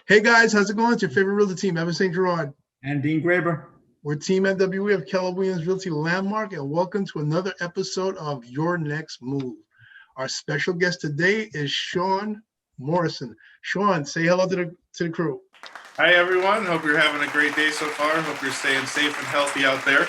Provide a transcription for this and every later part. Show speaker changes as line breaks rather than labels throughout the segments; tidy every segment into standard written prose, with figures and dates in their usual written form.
Hey guys, how's it going? It's your favorite realtor team, Evantz Saint-Gerard.
And Dean Graber.
We're Team NWE of Keller Williams Realty Landmark, and welcome to another episode of Your Next Move. Our special guest today is Shawn Morrison. Shawn, say hello to the crew.
Hi everyone. Hope you're having a great day so far. Hope you're staying safe and healthy out there.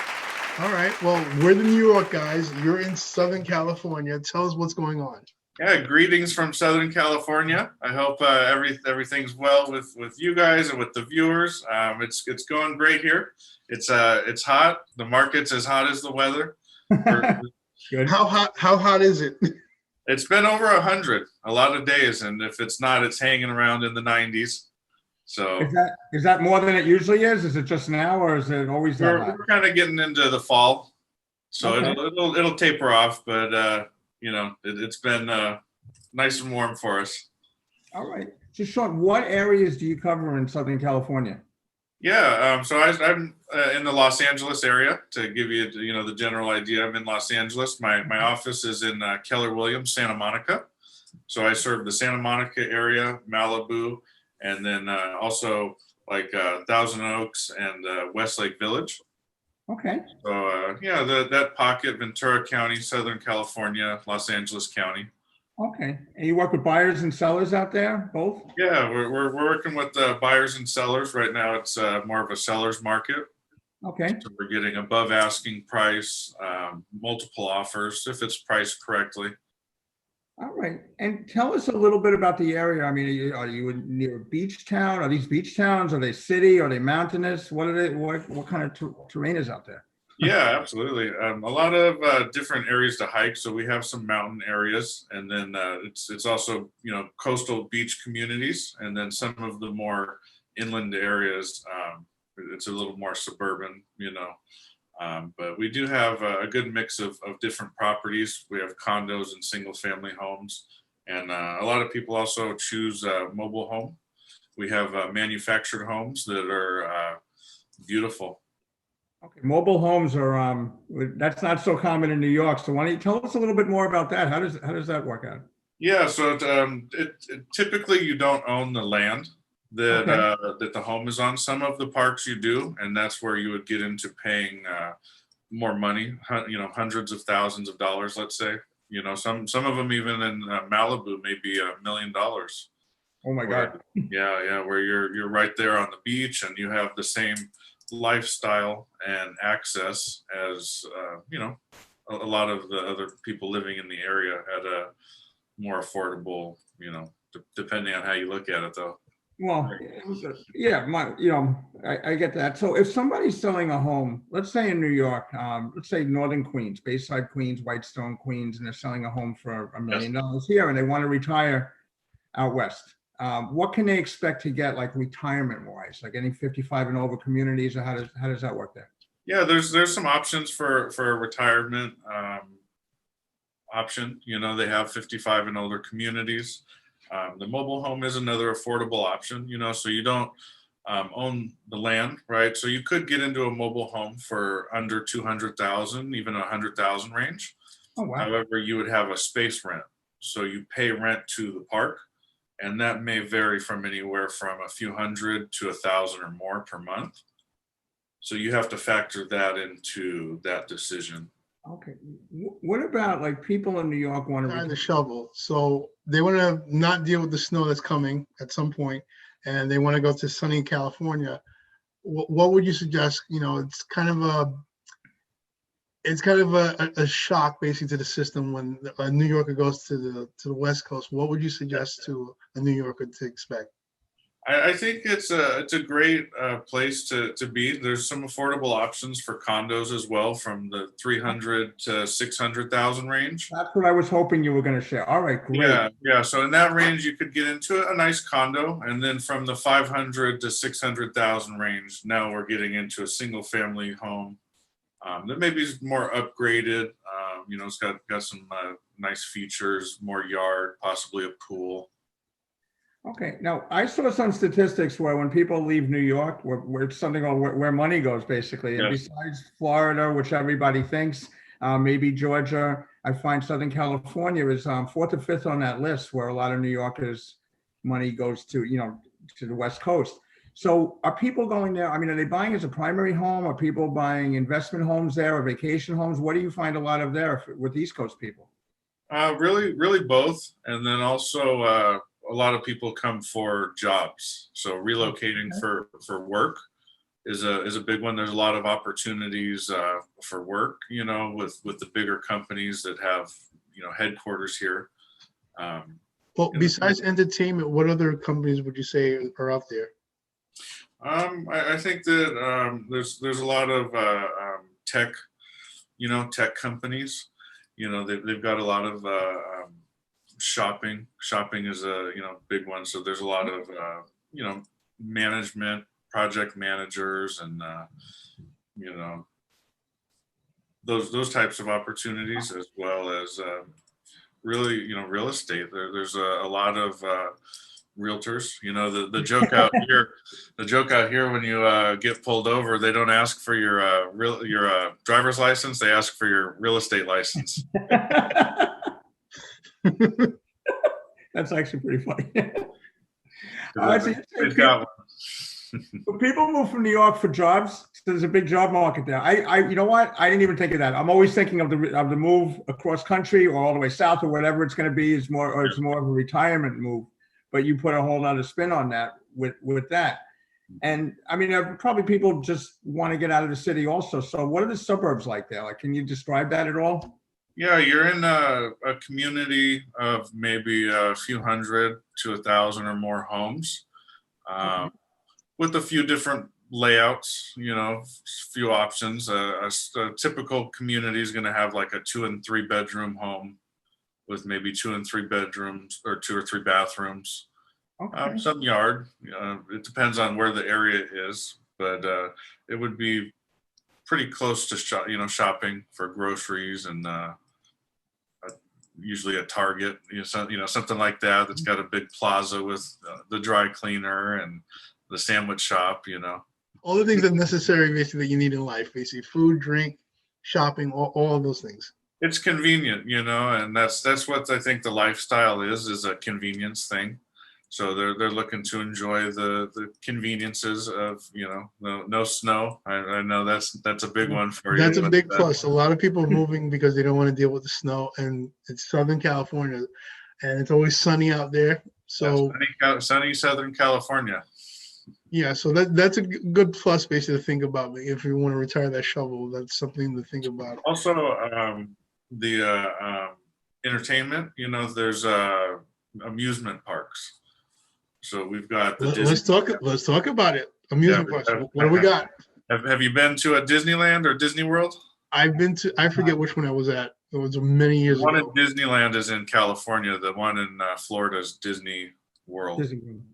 All right. Well, we're the New York guys. You're in Southern California. Tell us what's going on.
Yeah, greetings from Southern California. I hope everything's well with you guys and with the viewers. It's going great here. It's hot. The market's as hot as the weather.
Good. How hot is it?
It's been over 100 a lot of days, and if it's not, it's hanging around in the 90s. So
is that more than it usually is? Is it just now, or is it always that hot?
We're kind of getting into the fall, so
okay.
it'll taper off, but it's been nice and warm for us.
All right. So Shawn, what areas do you cover in Southern California?
Yeah, so I'm in the Los Angeles area. To give you the general idea, I'm in Los Angeles. My office is in Keller Williams, Santa Monica. So I serve the Santa Monica area, Malibu, and then also like Thousand Oaks and Westlake Village.
Okay.
So that pocket, Ventura County, Southern California, Los Angeles County.
Okay. And you work with buyers and sellers out there, both?
Yeah, we're working with buyers and sellers right now. It's more of a seller's market.
Okay.
So we're getting above asking price, multiple offers if it's priced correctly.
All right. And tell us a little bit about the area. I mean, are you near a beach town? Are these beach towns? Are they city? Are they mountainous? What are they? What kind of terrain is out there?
Yeah, absolutely. A lot of different areas to hike. So we have some mountain areas, and then it's also coastal beach communities, and then some of the more inland areas. It's a little more suburban, but we do have a good mix of different properties. We have condos and single family homes, and a lot of people also choose mobile home. We have manufactured homes that are beautiful.
Okay, mobile homes are that's not so common in New York. So why don't you tell us a little bit more about that? How does that work out?
Yeah, so typically you don't own the land that that the home is on. Some of the parks you do, and that's where you would get into paying more money. Hundreds of thousands of dollars, let's say. Some of them even in Malibu may be $1 million.
Oh my God!
Yeah, where you're right there on the beach, and you have the same lifestyle and access as a lot of the other people living in the area at a more affordable, depending on how you look at it, though.
Well, yeah, I get that. So if somebody's selling a home, let's say in New York, let's say Northern Queens, Bayside Queens, Whitestone Queens, and they're selling a home for $1 million here, and they want to retire out west. What can they expect to get, like retirement wise, like any 55 and over communities, or how does that work there?
Yeah, there's some options for a retirement option. They have 55 and older communities. The mobile home is another affordable option, so you don't own the land, right? So you could get into a mobile home for under 200,000, even 100,000 range.
Oh, wow.
However, you would have a space rent. So you pay rent to the park, and that may vary from anywhere from a few hundred to 1,000 or more per month. So you have to factor that into that decision.
Okay. What about like people in New York want to
the shovel? So they want to not deal with the snow that's coming at some point, and they want to go to sunny California. What would you suggest? It's kind of a shock basically to the system when a New Yorker goes to the West Coast. What would you suggest to a New Yorker to expect?
I think it's a great place to be. There's some affordable options for condos as well, from the 300 to 600,000 range.
That's what I was hoping you were going to share. All right, great.
Yeah. So in that range, you could get into a nice condo, and then from the 500 to 600,000 range, now we're getting into a single family home that maybe is more upgraded. It's got some nice features, more yard, possibly a pool.
Okay. Now, I saw some statistics where when people leave New York, where it's something where money goes, basically. And besides Florida, which everybody thinks, maybe Georgia, I find Southern California is 4th or 5th on that list, where a lot of New Yorkers' money goes to, to the West Coast. So are people going there? I mean, are they buying as a primary home? Are people buying investment homes there or vacation homes? What do you find a lot of there with East Coast people?
Really both. And then also a lot of people come for jobs. So relocating for work is a big one. There's a lot of opportunities for work, with the bigger companies that have, headquarters here.
Well, besides entertainment, what other companies would you say are out there?
I think that there's a lot of tech, tech companies. They've got a lot of shopping. Shopping is a big one. So there's a lot of management, project managers, and those types of opportunities, as well as really real estate. There's a lot of realtors. The joke out here, when you get pulled over, they don't ask for your driver's license. They ask for your real estate license.
That's actually pretty funny.
They've got one.
When people move from New York for jobs, there's a big job market there. You know what? I didn't even think of that. I'm always thinking of the move across country or all the way south or whatever it's going to be. It's more of a retirement move. But you put a whole other spin on that with that. And I mean, probably people just want to get out of the city also. So what are the suburbs like there? Like, can you describe that at all?
Yeah, you're in a community of maybe a few hundred to 1,000 or more homes, with a few different layouts, few options. A typical community is going to have like a 2 and 3 bedroom home with maybe 2 and 3 bedrooms or 2 or 3 bathrooms, some yard. It depends on where the area is, but it would be pretty close to shopping for groceries and usually a Target, something like that. That's got a big plaza with the dry cleaner and the sandwich shop.
All the things that are necessary, basically, that you need in life, basically food, drink, shopping, all of those things.
It's convenient, and that's what I think the lifestyle is a convenience thing. So they're looking to enjoy the conveniences of no snow. I know that's a big one for you.
That's a big plus. A lot of people are moving because they don't want to deal with the snow, and it's Southern California, and it's always sunny out there. So
sunny Southern California.
Yeah, so that's a good plus, basically, to think about. If you want to retire that shovel, that's something to think about.
Also, the entertainment. There's amusement parks. So we've got the
let's talk about it. Amusement parks. What do we got?
Have you been to a Disneyland or Disney World?
I've been to. I forget which one I was at. It was many years ago.
One in Disneyland is in California. The one in Florida is Disney World.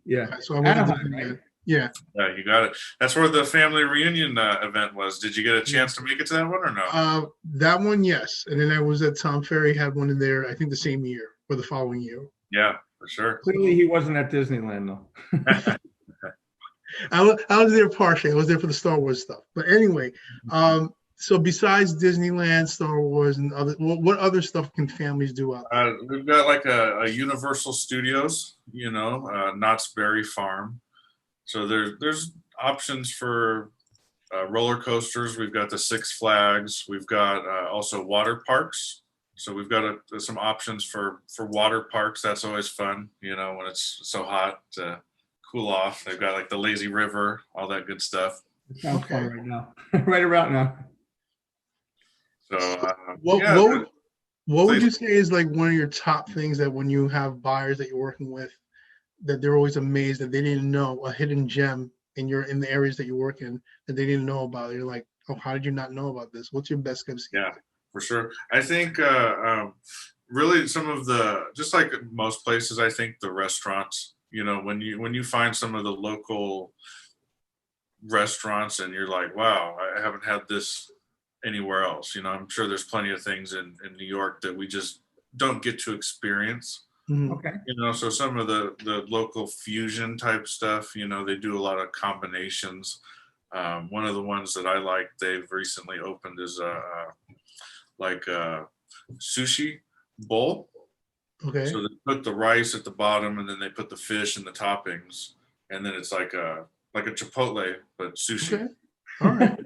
Yeah.
So I went to Disneyland. Right? Yeah.
Yeah, you got it. That's where the family reunion event was. Did you get a chance to make it to that one or no?
That one, yes. And then I was at Tom Ferry, had one in there, I think the same year or the following year.
Yeah, for sure.
Clearly he wasn't at Disneyland though.
I was there partially. I was there for the Star Wars stuff. But anyway, so besides Disneyland, Star Wars, and what other stuff can families do out there?
We've got like a Universal Studios, Knott's Berry Farm. So there's options for roller coasters. We've got the Six Flags. We've got also water parks. So we've got some options for water parks. That's always fun, when it's so hot to cool off. They've got like the lazy river, all that good stuff.
It sounds fun right now. Right about now.
So
what would you say is like one of your top things that when you have buyers that you're working with, that they're always amazed that they didn't know, a hidden gem in the areas that you work in that they didn't know about? You're like, oh, how did you not know about this? What's your best guess?
Yeah, for sure. I think really some of just like most places, I think the restaurants, when you find some of the local restaurants and you're like, wow, I haven't had this anywhere else. I'm sure there's plenty of things in New York that we just don't get to experience.
Okay.
So some of the local fusion type stuff, they do a lot of combinations. One of the ones that I like, they've recently opened is like a sushi bowl.
Okay.
So they put the rice at the bottom and then they put the fish and the toppings. and then it's like a Chipotle but sushi.
Okay. All right.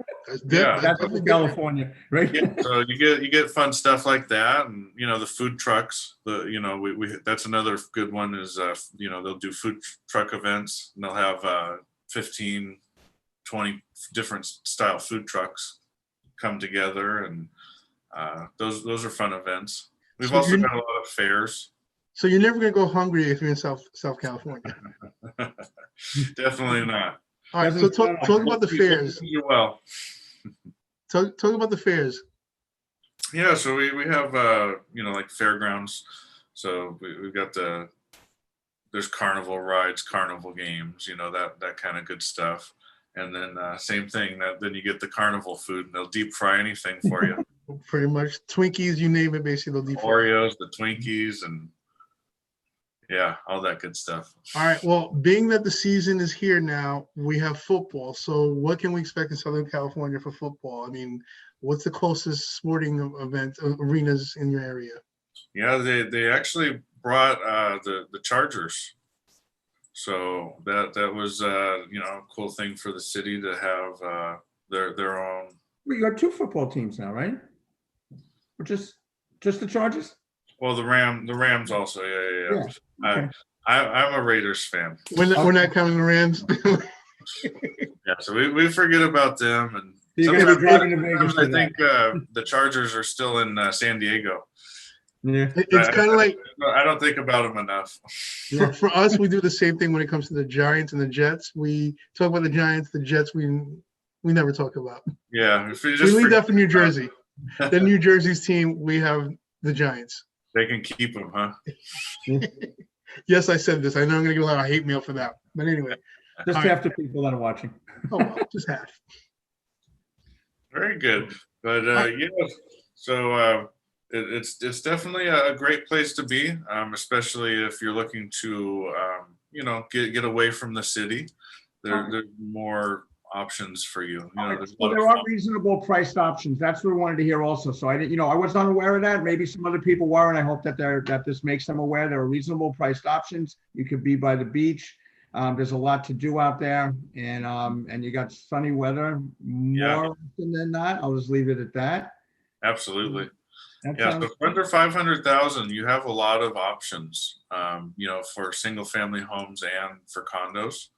Yeah.
That's
definitely
in
good.
California, right?
Yeah, so you get fun stuff like that, and the food trucks. We that's another good one is they'll do food truck events, and they'll have 15, 20 different style food trucks come together, and those are fun events. We've
So
also
you're-
got a lot of fairs.
So you're never gonna go hungry if you're in South California.
Definitely not.
All right. So
Doesn't sound
talk
like
about the fairs.
You're well.
Talk about the fairs.
Yeah, so we have like fairgrounds. So we've got there's carnival rides, carnival games, that kind of good stuff. And then same thing, then you get the carnival food, and they'll deep fry anything for you.
Pretty much Twinkies, you name it, basically they'll deep fry.
Oreos, the Twinkies, and yeah, all that good stuff.
All right. Well, being that the season is here now, we have football. So what can we expect in Southern California for football? I mean, what's the closest sporting event arenas in your area?
Yeah, they actually brought the Chargers. So that was a cool thing for the city to have their own.
Well, you got 2 football teams now, right? Or just the Chargers?
Well, the Rams also. Yeah.
Okay.
I'm a Raiders fan.
We're not counting the Rams.
Yeah, so we forget about them, and
You're gonna be driving to Vegas
sometimes
for
I
that.
think the Chargers are still in San Diego.
Yeah.
It's kind of like
I don't think about them enough.
for us, we do the same thing when it comes to the Giants and the Jets. We talk about the Giants, the Jets. We never talk about.
Yeah, if you
We
just
leave that
forget
for New Jersey. The New Jersey's team, we have the Giants.
they can keep them, huh?
Yes, I said this. I know I'm going to get a lot of hate mail for that. But anyway,
Just
All
half the people that are watching.
oh, well, just half.
Very good. But yeah, so it's definitely a great place to be, especially if you're looking to get away from the city. There's more options for you. There's a
So
lot
there
of
are
fun.
reasonable priced options. That's what we wanted to hear also. So I didn't, I was unaware of that. Maybe some other people were, and I hope that this makes them aware. There are reasonable priced options. You could be by the beach. There's a lot to do out there, and you got sunny weather more often than not. I'll just leave it at that.
Absolutely.
That
Yeah,
sounds
so for under 500,000, you have a lot of options, for single family homes and for condos.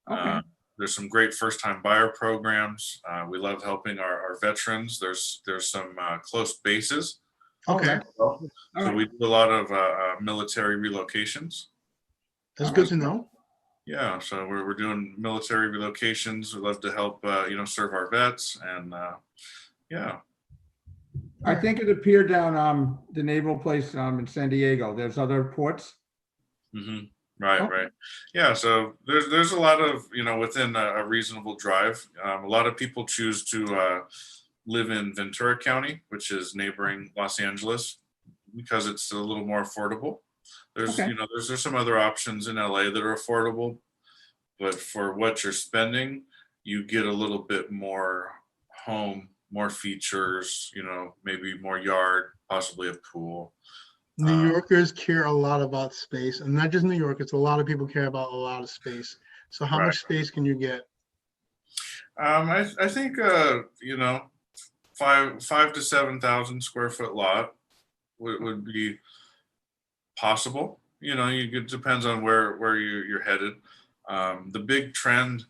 okay.
There's some great first-time buyer programs. We love helping our veterans. There's some close bases.
Okay.
All
So
right.
we do a lot of military relocations.
That's good to know.
Yeah, so we're doing military relocations. We love to help, serve our vets, and yeah.
I think it appeared down the naval place in San Diego. There's other ports.
Mm-hmm. Right,
Okay.
right. Yeah, so there's a lot of, within a reasonable drive. A lot of people choose to live in Ventura County, which is neighboring Los Angeles, because it's a little more affordable. There's,
Okay.
there's some other options in LA that are affordable, but for what you're spending, you get a little bit more home, more features, maybe more yard, possibly a pool.
New Yorkers care a lot about space, and not just New Yorkers. A lot of people care about a lot of space. So how
Right.
much space can you get?
I think 5 to 7,000 square foot lot would be possible. It depends on where you're headed. The big trend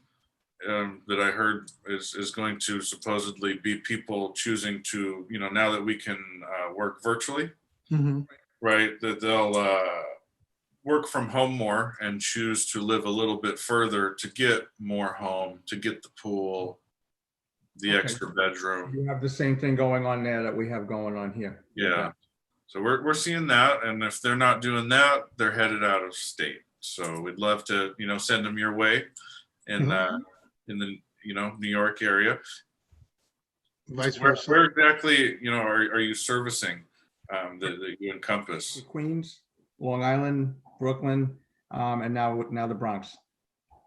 that I heard is going to supposedly be people choosing to, now that we can work virtually,
Mm-hmm.
right, that they'll work from home more and choose to live a little bit further to get more home, to get the pool, the
Okay.
extra bedroom.
You have the same thing going on there that we have going on here.
Yeah. So we're seeing that, and if they're not doing that, they're headed out of state. So we'd love to, send them your way in the New York area.
Vice
Where
versa.
exactly, are you servicing that you encompass?
Queens, Long Island, Brooklyn, and now the Bronx.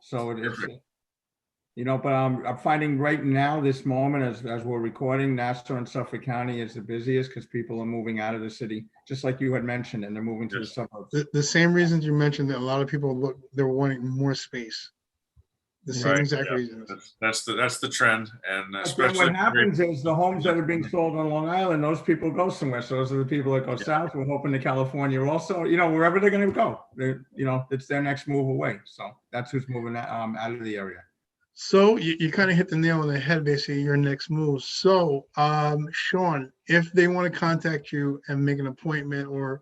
So it's, but I'm finding right now, this moment, as we're recording, Nassau and Suffolk County is the busiest because people are moving out of the city, just like you had mentioned, and they're moving to the suburbs.
The same reasons you mentioned that a lot of people they're wanting more space. The same
Right,
exact
yeah.
reasons.
That's the trend, and
But then
especially
what happens is the homes that are being sold on Long Island, those people go somewhere. So those are the people that go south. We're hoping to California also, wherever they're going to go, it's their next move away. So that's who's moving out of the area.
So you kind of hit the nail on the head, basically, your next move. So, Shawn, if they want to contact you and make an appointment or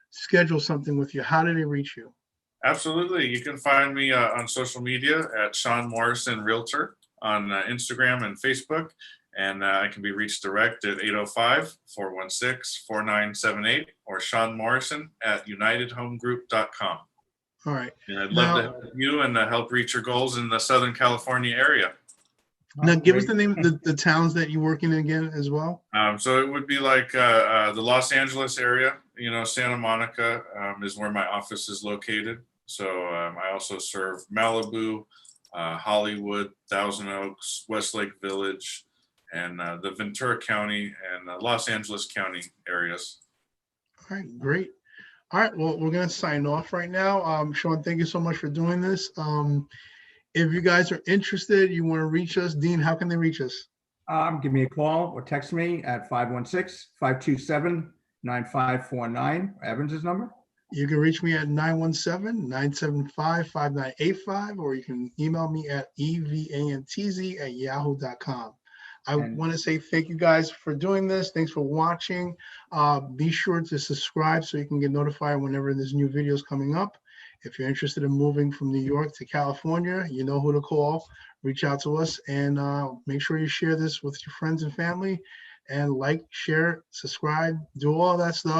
schedule something with you, how do they reach you?
Absolutely. You can find me on social media at Shawn Morrison Realtor on Instagram and Facebook. And I can be reached direct at 805-416-4978 or Shawn Morrison at unitedhomegroup.com.
All right.
And I'd love to help you and help reach your goals in the Southern California area.
Now, give us the name of the towns that you work in again as well.
So it would be like the Los Angeles area. Santa Monica is where my office is located. So I also serve Malibu, Hollywood, Thousand Oaks, Westlake Village, and the Ventura County and Los Angeles County areas.
All right, great. All right, well, we're going to sign off right now. Shawn, thank you so much for doing this. If you guys are interested, you want to reach us, Dean, how can they reach us?
Give me a call or text me at 516-527-9549. Evans' number.
You can reach me at 917-975-5985, or you can email me at evantz@yahoo.com. I want to say thank you guys for doing this. Thanks for watching. Be sure to subscribe so you can get notified whenever there's new videos coming up. If you're interested in moving from New York to California, you know who to call. Reach out to us, and make sure you share this with your friends and family, and like, share, subscribe, do all that stuff.